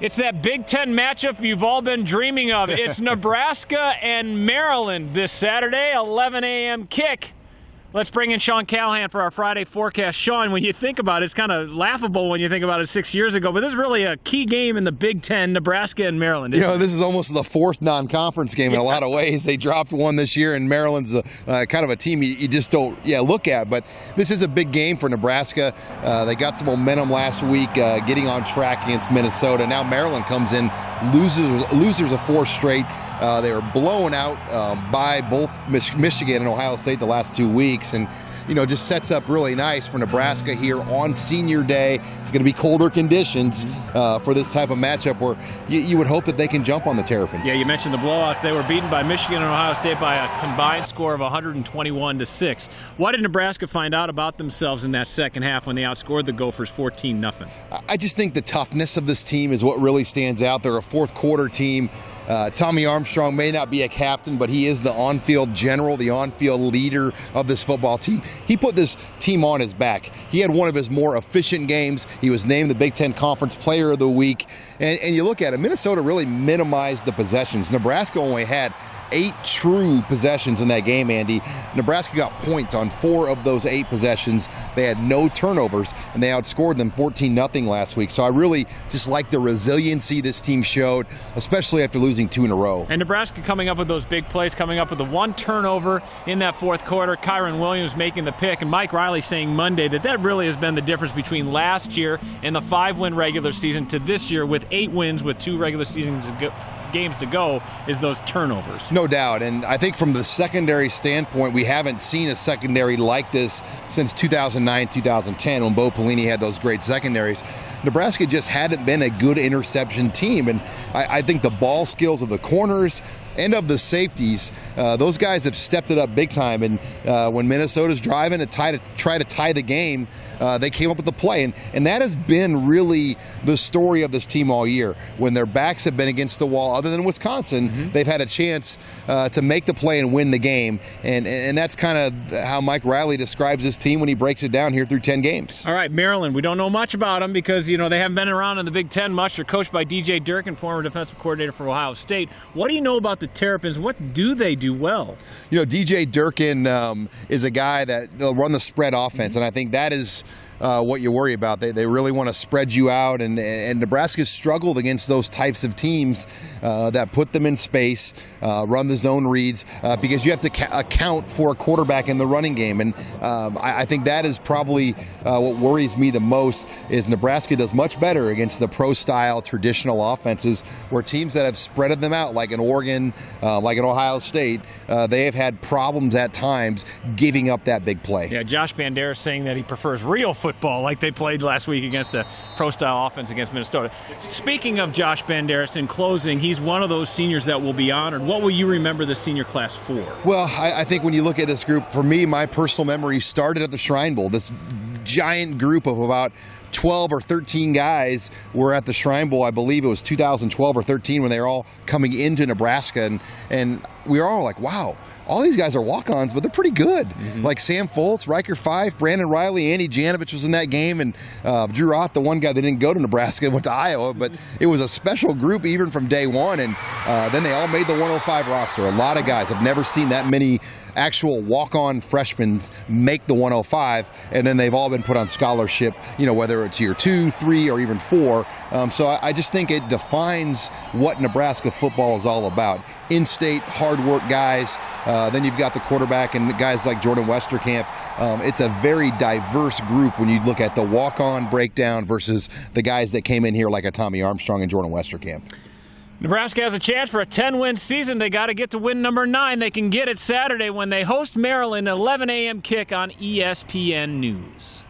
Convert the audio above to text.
It's that Big Ten matchup you've all been dreaming of. It's Nebraska and Maryland this Saturday, 11 a.m. kick. Let's bring in Sean Callahan for our Friday forecast. Sean, when you think about it, it's kind of laughable when you think about it 6 years ago, but this is really a key game in the Big Ten, Nebraska and Maryland. This is almost the fourth non-conference game in a lot of ways. They dropped one this year, and Maryland's kind of a team you just don't look at. But this is a big game for Nebraska. They got some momentum last week, getting on track against Minnesota. Now Maryland comes in, losers of four straight. They were blown out by both Michigan and Ohio State the last 2 weeks, and just sets up really nice for Nebraska here on Senior Day. It's going to be colder conditions for this type of matchup where you would hope that they can jump on the Terrapins. Yeah, you mentioned the blowouts. They were beaten by Michigan and Ohio State by a combined score of 121-6. What did Nebraska find out about themselves in that second half when they outscored the Gophers 14-0? I just think the toughness of this team is what really stands out. They're a fourth quarter team. Tommy Armstrong may not be a captain, but he is the on-field general, the on-field leader of this football team. He put this team on his back. He had one of his more efficient games. He was named the Big Ten Conference Player of the Week. And you look at it, Minnesota really minimized the possessions. Nebraska only had 8 true possessions in that game, Andy. Nebraska got points on 4 of those 8 possessions. They had no turnovers, and they outscored them 14-0 last week. So I really just like the resiliency this team showed, especially after losing 2 in a row. And Nebraska coming up with those big plays, coming up with the 1 turnover in that fourth quarter. Kyron Williams making the pick, and Mike Riley saying Monday that really has been the difference between last year and the 5-win regular season to this year with 8 wins with 2 regular seasons games to go, is those turnovers. No doubt, and I think from the secondary standpoint, we haven't seen a secondary like this since 2009-2010 when Bo Pelini had those great secondaries. Nebraska just hadn't been a good interception team, and I think the ball skills of the corners and of the safeties, those guys have stepped it up big time. And when Minnesota's driving to try to tie the game, they came up with the play. And that has been really the story of this team all year. When their backs have been against the wall, other than Wisconsin, they've had a chance to make the play and win the game. And that's kind of how Mike Riley describes this team when he breaks it down here through 10 games. All right, Maryland, we don't know much about them because, they haven't been around in the Big Ten much. They're coached by DJ Durkin, former defensive coordinator for Ohio State. What do you know about the Terrapins? What do they do well? DJ Durkin is a guy that they'll run the spread offense, and I think that is what you worry about. They really want to spread you out, and Nebraska's struggled against those types of teams that put them in space, run the zone reads, because you have to account for a quarterback in the running game. And I think that is probably what worries me the most is Nebraska does much better against the pro-style traditional offenses where teams that have spreaded them out, like in Oregon, like in Ohio State, they have had problems at times giving up that big play. Yeah, Josh Banderas saying that he prefers real football like they played last week against a pro-style offense against Minnesota. Speaking of Josh Banderas, in closing, he's one of those seniors that will be honored. What will you remember the senior class for? Well, I think when you look at this group, for me, my personal memory started at the Shrine Bowl. This giant group of about 12 or 13 guys were at the Shrine Bowl. I believe it was 2012 or 13 when they were all coming into Nebraska, and we were all like, wow, all these guys are walk-ons, but they're pretty good. Like Sam Foltz, Riker Fife, Brandon Riley, Andy Janovich was in that game, and Drew Roth, the one guy that didn't go to Nebraska, went to Iowa, but it was a special group even from day one, and then they all made the 105 roster. A lot of guys. I've never seen that many actual walk-on freshmen make the 105, and then they've all been put on scholarship, whether it's year 2, 3, or even 4. So I just think it defines what Nebraska football is all about. In-state, hard work guys. Then you've got the quarterback and the guys like Jordan Westerkamp. It's a very diverse group when you look at the walk-on breakdown versus the guys that came in here like a Tommy Armstrong and Jordan Westerkamp. Nebraska has a chance for a 10-win season. They got to get to win number 9. They can get it Saturday when they host Maryland, 11 a.m. kick on ESPN News.